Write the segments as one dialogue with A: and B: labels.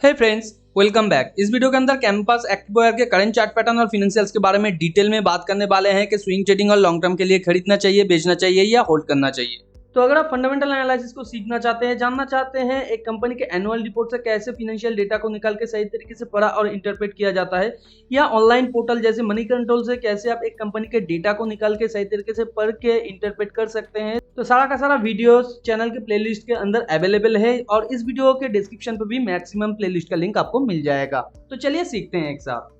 A: हे friends, welcome back. इस video के अंदर कैंपस एक्टिवेयर के करंट चार्ट पैटर्न और फाइनेंशियल्स के बारे में डिटेल में बात करने वाले हैं कि स्विंग ट्रेडिंग और लॉन्ग टर्म के लिए खरीदना चाहिए, बेचना चाहिए या होल्ड करना चाहिए। तो अगर आप फंडामेंटल एनालिसिस को सीखना चाहते हैं, जानना चाहते हैं एक कंपनी के एनुअल रिपोर्ट से कैसे फाइनेंशियल डेटा को निकाल के सही तरीके से पढ़ा और इंटरप्रेट किया जाता है, या ऑनलाइन पोर्टल जैसे मनी कंट्रोल से कैसे आप एक कंपनी के डेटा को निकाल के सही तरीके से पढ़ के इंटरप्रेट कर सकते हैं, तो सारा का सारा वीडियोस चैनल के प्लेलिस्ट के अंदर अवेलेबल है और इस वीडियो के डिस्क्रिप्शन पर भी मैक्सिमम प्लेलिस्ट का लिंक आपको मिल जाएगा। तो चलिए सीखते हैं एक साथ।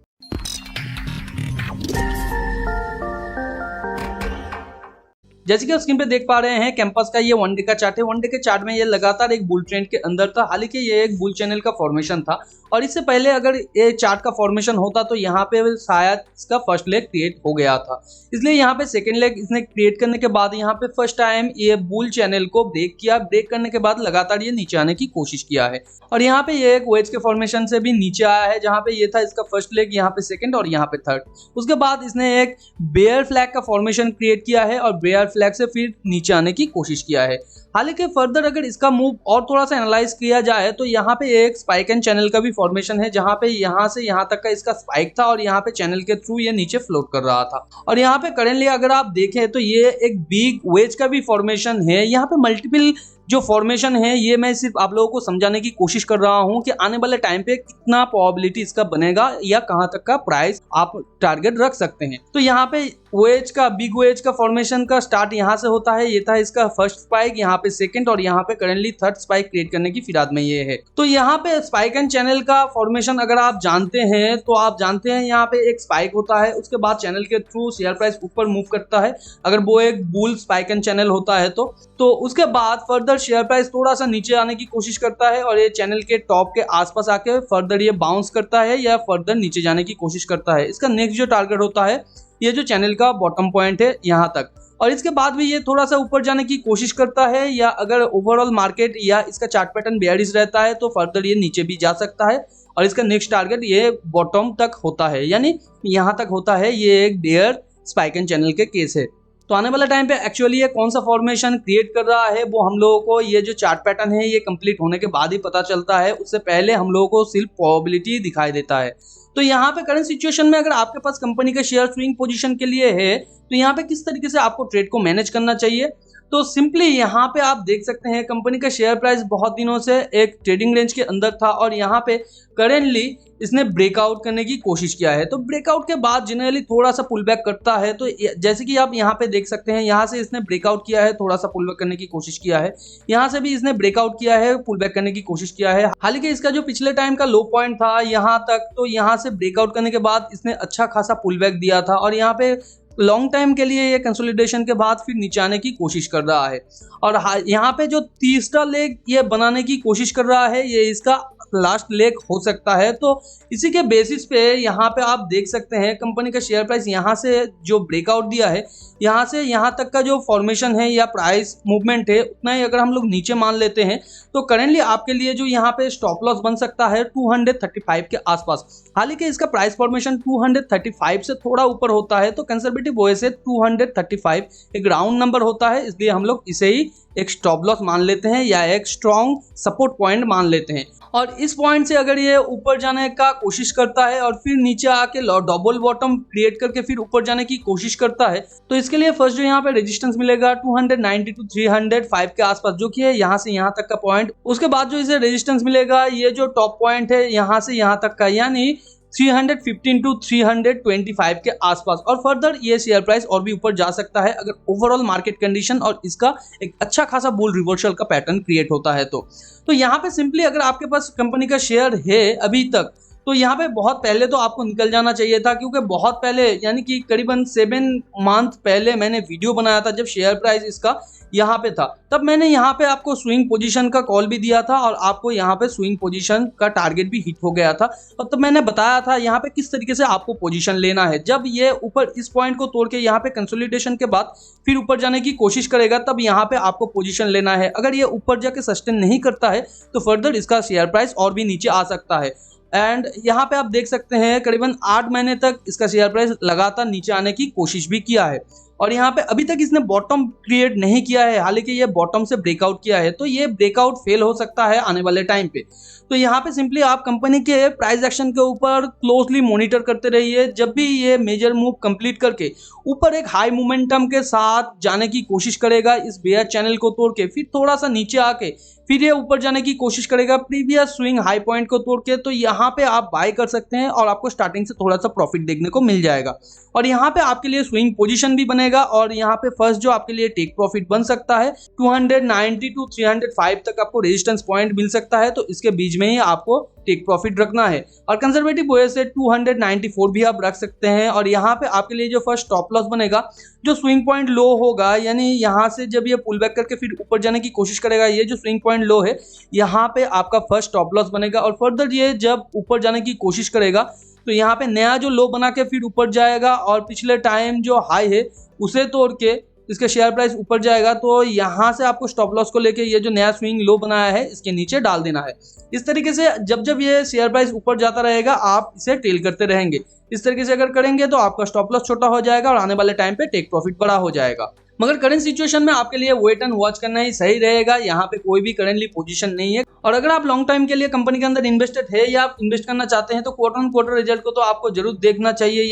A: जैसे कि स्क्रीन पे देख पा रहे हैं, कैंपस का ये वन डे का चार्ट है। वन डे के चार्ट में ये लगातार एक बुल ट्रेंड के अंदर था। हालांकि ये एक बुल चैनल का फॉर्मेशन था और इससे पहले अगर ये चार्ट का फॉर्मेशन होता तो यहाँ पे शायद इसका फर्स्ट लेग क्रिएट हो गया था, इसलिए यहाँ पे सेकंड लेग इसने क्रिएट करने के बाद यहाँ पे फर्स्ट टाइम ये बुल चैनल को ब्रेक किया। ब्रेक करने के बाद लगातार ये नीचे आने की कोशिश किया है और यहाँ पे ये एक वेज के फॉर्मेशन से भी नीचे आया है, जहाँ पे ये था इसका फर्स्ट लेग, यहाँ पे सेकंड और यहाँ पे थर्ड। उसके बाद इसने एक बेयर फ्लैग का फॉर्मेशन क्रिएट किया है और बेयर फ्लैग से फिर नीचे आने की कोशिश किया है। हालांकि फर्दर अगर इसका मूव और थोड़ा सा एनालाइज किया जाए तो यहाँ पे एक स्पाइक एंड चैनल का भी फॉर्मेशन है, जहाँ पे यहाँ से यहाँ तक का इसका स्पाइक था और यहाँ पे चैनल के थ्रू ये नीचे फ्लोट कर रहा था। और यहाँ पे करेंटली अगर आप देखें तो ये एक बिग वेज का भी फॉर्मेशन है। यहाँ पे मल्टीपल जो फॉर्मेशन है, ये मैं सिर्फ आप लोगों को समझाने की कोशिश कर रहा हूं कि आने वाले टाइम पे कितना प्रोबेबिलिटी इसका बनेगा या कहां तक का प्राइस आप टारगेट रख सकते हैं। तो यहाँ पे वेज का बिग वेज का फॉर्मेशन का स्टार्ट यहाँ से होता है। ये था इसका फर्स्ट स्पाइक, यहाँ पे सेकंड और यहाँ पे करेंटली थर्ड स्पाइक क्रिएट करने की फिराद में ये है। तो यहाँ पे स्पाइक एंड चैनल का फॉर्मेशन अगर आप जानते हैं तो आप जानते हैं यहाँ पे एक स्पाइक होता है, उसके बाद चैनल के थ्रू शेयर प्राइस ऊपर मूव करता है अगर वो एक बुल स्पाइक एंड चैनल होता है तो उसके बाद फर्दर शेयर प्राइस थोड़ा सा नीचे आने की कोशिश करता है और ये चैनल के टॉप के आसपास आके फर्दर ये बाउंस करता है या फर्दर नीचे जाने की कोशिश करता है। इसका नेक्स्ट जो टारगेट होता है ये जो चैनल का बॉटम पॉइंट है यहाँ तक, और इसके बाद भी ये थोड़ा सा ऊपर जाने की कोशिश करता है, या अगर ओवरऑल मार्केट या इसका चार्ट पैटर्न बेयरिश रहता है तो फर्दर ये नीचे भी जा सकता है और इसका नेक्स्ट टारगेट ये बॉटम तक होता है, यानी यहाँ तक होता है। ये एक बेयर स्पाइक एंड चैनल के केस है। तो आने वाला टाइम पे एक्चुअली ये कौन सा फॉर्मेशन क्रिएट कर रहा है वो हम लोगों को ये जो चार्ट पैटर्न है ये कंप्लीट होने के बाद ही पता चलता है। उससे पहले हम लोगों को सिर्फ प्रोबेबिलिटी दिखाई देता है। तो यहाँ पे करंट सिचुएशन में अगर आपके पास कंपनी का शेयर स्विंग पोजीशन के लिए है तो यहाँ पे किस तरीके से आपको ट्रेड को मैनेज करना चाहिए, तो सिंपली यहाँ पे आप देख सकते हैं कंपनी का शेयर प्राइस बहुत दिनों से एक ट्रेडिंग रेंज के अंदर था और यहाँ पे करेंटली इसने ब्रेकआउट करने की कोशिश किया है। तो ब्रेकआउट के बाद जनरली थोड़ा सा पुल बैक करता है। तो जैसे कि आप यहाँ पे देख सकते हैं, यहाँ से इसने ब्रेकआउट किया है, थोड़ा सा पुल बैक करने की कोशिश किया है, यहाँ से भी इसने ब्रेकआउट किया है, पुल बैक करने की कोशिश किया है। हालांकि इसका जो पिछले टाइम का लो पॉइंट था यहाँ तक, तो यहाँ से ब्रेकआउट करने के बाद इसने अच्छा खासा पुल बैक दिया था और यहाँ पे लॉन्ग टाइम के लिए ये कंसोलिडेशन के बाद फिर नीचे आने की कोशिश कर रहा है। और यहाँ पे जो तीसरा लेग ये बनाने की कोशिश कर रहा है, ये इसका लास्ट लेग हो सकता है। तो इसी के बेसिस पे यहाँ पे आप देख सकते हैं कंपनी का शेयर प्राइस यहाँ से जो ब्रेकआउट दिया है, यहाँ से यहाँ तक का जो फॉर्मेशन है या प्राइस मूवमेंट है उतना ही अगर हम लोग नीचे मान लेते हैं तो करेंटली आपके लिए जो यहाँ पे स्टॉप लॉस बन सकता है 235 के आसपास। हालांकि इसका प्राइस फॉर्मेशन 235 से थोड़ा ऊपर होता है, तो कंजर्वेटिव वे से 235 एक राउंड नंबर होता है, इसलिए हम लोग इसे ही एक स्टॉप लॉस मान लेते हैं या एक स्ट्रॉन्ग सपोर्ट पॉइंट मान लेते हैं। और इस पॉइंट से अगर ये ऊपर जाने का कोशिश करता है और फिर नीचे आके डबल बॉटम क्रिएट करके फिर ऊपर जाने की कोशिश करता है, तो इसके लिए फर्स्ट जो यहाँ पे रेजिस्टेंस मिलेगा 290 टू 305 के आसपास, जो कि है यहाँ से यहाँ तक का पॉइंट। उसके बाद जो इसे रेजिस्टेंस मिलेगा ये जो टॉप पॉइंट है यहाँ से यहाँ तक का, यानी 315 टू 325 के आसपास। और फर्दर ये शेयर प्राइस और भी ऊपर जा सकता है अगर ओवरऑल मार्केट कंडीशन और इसका एक अच्छा खासा बुल रिवर्सल का पैटर्न क्रिएट होता है। तो यहाँ पे सिंपली अगर आपके पास कंपनी का शेयर है अभी तक, तो यहाँ पे बहुत पहले तो आपको निकल जाना चाहिए था, क्योंकि बहुत पहले यानी कि करीबन 7 मंथ पहले मैंने वीडियो बनाया था जब शेयर प्राइस इसका यहाँ पे था। तब मैंने यहाँ पे आपको स्विंग पोजीशन का कॉल भी दिया था और आपको यहाँ पे स्विंग पोजीशन का टारगेट भी हिट हो गया था। और तब मैंने बताया था यहाँ पे किस तरीके से आपको पोजीशन लेना है। जब ये ऊपर इस पॉइंट को तोड़ के यहाँ पे कंसोलिडेशन के बाद फिर ऊपर जाने की कोशिश करेगा, तब यहाँ पे आपको पोजीशन लेना है। अगर ये ऊपर जाके सस्टेन नहीं करता है तो फर्दर इसका शेयर प्राइस और भी नीचे आ सकता है। एंड यहाँ पे आप देख सकते हैं करीबन 8 महीने तक इसका शेयर प्राइस लगातार नीचे आने की कोशिश भी किया है और यहाँ पे अभी तक इसने बॉटम क्रिएट नहीं किया है। हालांकि ये बॉटम से ब्रेकआउट किया है, तो ये ब्रेकआउट फेल हो सकता है आने वाले टाइम पे। तो यहाँ पे सिंपली आप कंपनी के प्राइस एक्शन के ऊपर क्लोजली मॉनिटर करते रहिए। जब भी ये मेजर मूव कंप्लीट करके ऊपर एक हाई मोमेंटम के साथ जाने की कोशिश करेगा इस बेयर चैनल को तोड़ के, फिर थोड़ा सा नीचे आके फिर ये ऊपर जाने की कोशिश करेगा प्रीवियस स्विंग हाई पॉइंट को तोड़ के, तो यहाँ पे आप बाय कर सकते हैं और आपको स्टार्टिंग से थोड़ा सा प्रॉफिट देखने को मिल जाएगा। और यहाँ पे आपके लिए स्विंग पोजीशन भी बनेगा और यहाँ पे फर्स्ट जो आपके लिए टेक प्रॉफिट बन सकता है 290 टू 305 तक आपको रेजिस्टेंस पॉइंट मिल सकता है, तो इसके बीच में ही आपको टेक प्रॉफिट रखना है। और कंजर्वेटिव वे से 294 भी आप रख सकते हैं। और यहाँ पे आपके लिए जो फर्स्ट स्टॉप लॉस बनेगा, जो स्विंग पॉइंट लो होगा, यानी यहाँ से जब ये पुल बैक करके फिर ऊपर जाने की कोशिश करेगा, ये जो स्विंग पॉइंट लो है यहाँ पे आपका फर्स्ट स्टॉप लॉस बनेगा। और फर्दर ये जब ऊपर जाने की कोशिश करेगा तो यहाँ पे नया जो लो बना के फिर ऊपर जाएगा और पिछले टाइम जो हाई है उसे तोड़ के इसके शेयर प्राइस ऊपर जाएगा, तो यहाँ से आपको स्टॉप लॉस को लेके ये जो नया स्विंग लो बनाया है इसके नीचे डाल देना है। इस तरीके से जब जब ये शेयर प्राइस ऊपर जाता रहेगा आप इसे टेल करते रहेंगे। इस तरीके से अगर करेंगे तो आपका स्टॉप लॉस छोटा हो जाएगा और आने वाले टाइम पे टेक प्रॉफिट बड़ा हो जाएगा। मगर करंट सिचुएशन में आपके लिए वेट एंड वॉच करना ही सही रहेगा। यहाँ पे कोई भी करंटली पोजीशन नहीं है। और अगर आप लॉन्ग टाइम के लिए कंपनी के अंदर इन्वेस्टेड है या आप इन्वेस्ट करना चाहते हैं तो क्वार्टर ऑन क्वार्टर रिजल्ट को तो आपको जरूर देखना चाहिए।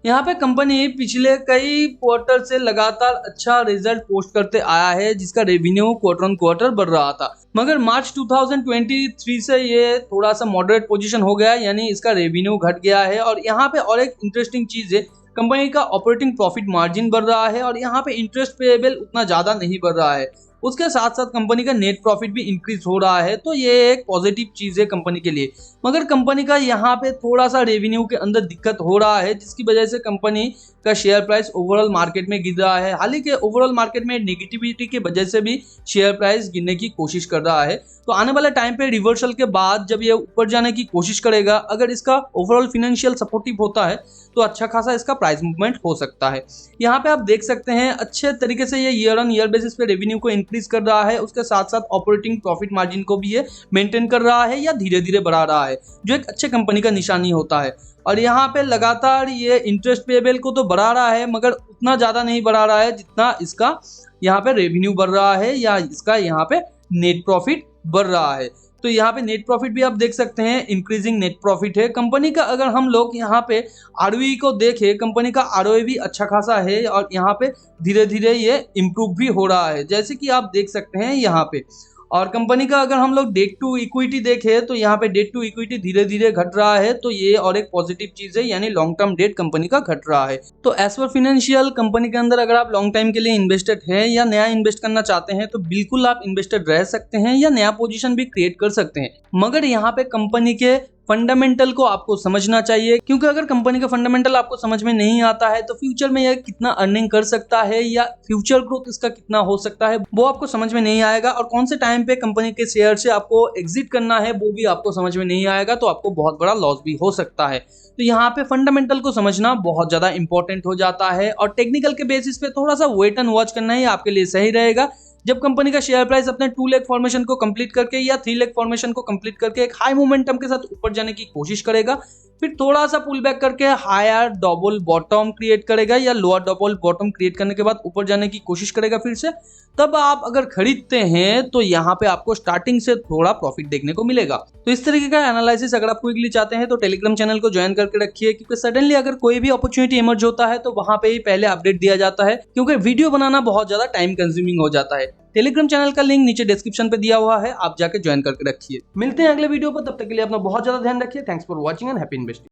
A: यहाँ पे कंपनी पिछले कई क्वार्टर से लगातार अच्छा रिजल्ट पोस्ट करते आया है, जिसका रेवेन्यू क्वार्टर ऑन क्वार्टर बढ़ रहा था। मगर मार्च 2023 से ये थोड़ा सा मॉडरेट पोजीशन हो गया, यानी इसका रेवेन्यू घट गया है। और यहाँ पे और एक इंटरेस्टिंग चीज है, कंपनी का ऑपरेटिंग प्रॉफिट मार्जिन बढ़ रहा है और यहाँ पे इंटरेस्ट पेएबल उतना ज्यादा नहीं बढ़ रहा है। उसके साथ साथ कंपनी का नेट प्रॉफिट भी इंक्रीज हो रहा है, तो ये एक पॉजिटिव चीज है कंपनी के लिए। मगर कंपनी का यहाँ पे थोड़ा सा रेवेन्यू के अंदर दिक्कत हो रहा है, जिसकी वजह से कंपनी का शेयर प्राइस ओवरऑल मार्केट में गिर रहा है। हालांकि ओवरऑल मार्केट में नेगेटिविटी की वजह से भी शेयर प्राइस गिरने की कोशिश कर रहा है। तो आने वाले टाइम पे रिवर्सल के बाद जब ये ऊपर जाने की कोशिश करेगा, अगर इसका ओवरऑल फाइनेंशियल सपोर्टिव होता है तो अच्छा खासा इसका प्राइस मूवमेंट हो सकता है। यहाँ पे आप देख सकते हैं अच्छे तरीके से ये ईयर ऑन ईयर बेसिस पे रेवेन्यू को इंक्रीज कर रहा है, उसके साथ साथ ऑपरेटिंग प्रॉफिट मार्जिन को भी ये मेंटेन कर रहा है या धीरे धीरे बढ़ा रहा है, जो एक अच्छे कंपनी का निशानी होता है। और यहाँ पे लगातार ये इंटरेस्ट पेएबल को तो बढ़ा रहा है, मगर उतना ज्यादा नहीं बढ़ा रहा है जितना इसका यहाँ पे रेवेन्यू बढ़ रहा है या इसका यहाँ पे नेट प्रॉफिट बढ़ रहा है। तो यहाँ पे नेट प्रॉफिट भी आप देख सकते हैं इंक्रीजिंग नेट प्रॉफिट है कंपनी का। अगर हम लोग यहाँ पे आरओई को देखें, कंपनी का आरओई भी अच्छा खासा है और यहाँ पे धीरे धीरे ये इम्प्रूव भी हो रहा है, जैसे कि आप देख सकते हैं यहाँ पे। और कंपनी का अगर हम लोग डेट टू इक्विटी देखें तो यहाँ पे डेट टू इक्विटी धीरे धीरे घट रहा है, तो ये और एक पॉजिटिव चीज है, यानी लॉन्ग टर्म डेट कंपनी का घट रहा है। तो एज पर फाइनेंशियल कंपनी के अंदर अगर आप लॉन्ग टाइम के लिए इन्वेस्टेड हैं या नया इन्वेस्ट करना चाहते हैं तो बिल्कुल आप इन्वेस्टेड रह सकते हैं या नया पोजीशन भी क्रिएट कर सकते हैं। मगर यहाँ पे कंपनी के फंडामेंटल को आपको समझना चाहिए, क्योंकि अगर कंपनी का फंडामेंटल आपको समझ में नहीं आता है तो फ्यूचर में यह कितना अर्निंग कर सकता है या फ्यूचर ग्रोथ इसका कितना हो सकता है वो आपको समझ में नहीं आएगा। और कौन से टाइम पे कंपनी के शेयर से आपको एग्जिट करना है वो भी आपको समझ में नहीं आएगा, तो आपको बहुत बड़ा लॉस भी हो सकता है। तो यहाँ पे फंडामेंटल को समझना बहुत ज्यादा इंपॉर्टेंट हो जाता है और टेक्निकल के बेसिस पे थोड़ा सा वेट एंड वॉच करना ही आपके लिए सही रहेगा। जब कंपनी का शेयर प्राइस अपने 2 लेग फॉर्मेशन को कंप्लीट करके या 3 लेग फॉर्मेशन को कंप्लीट करके एक हाई मोमेंटम के साथ ऊपर जाने की कोशिश करेगा, फिर थोड़ा सा पुल बैक करके हायर डबल बॉटम क्रिएट करेगा या लोअर डबल बॉटम क्रिएट करने के बाद ऊपर जाने की कोशिश करेगा फिर से, तब आप अगर खरीदते हैं तो यहाँ पे आपको स्टार्टिंग से थोड़ा प्रॉफिट देखने को मिलेगा। तो इस तरीके का एनालिसिस अगर आप क्विकली चाहते हैं तो टेलीग्राम चैनल को ज्वाइन करके रखिए, क्योंकि सडनली अगर कोई भी अपॉर्चुनिटी इमर्ज होता है तो वहां पे ही पहले अपडेट दिया जाता है, क्योंकि वीडियो बनाना बहुत ज्यादा टाइम कंज्यूमिंग हो जाता है। टेलीग्राम चैनल का लिंक नीचे डिस्क्रिप्शन पे दिया हुआ है, आप जाके ज्वाइन करके रखिए। मिलते हैं अगले वीडियो पर, तब तक के लिए अपना बहुत ज्यादा ध्यान रखिए। Thanks for watching and happy investing.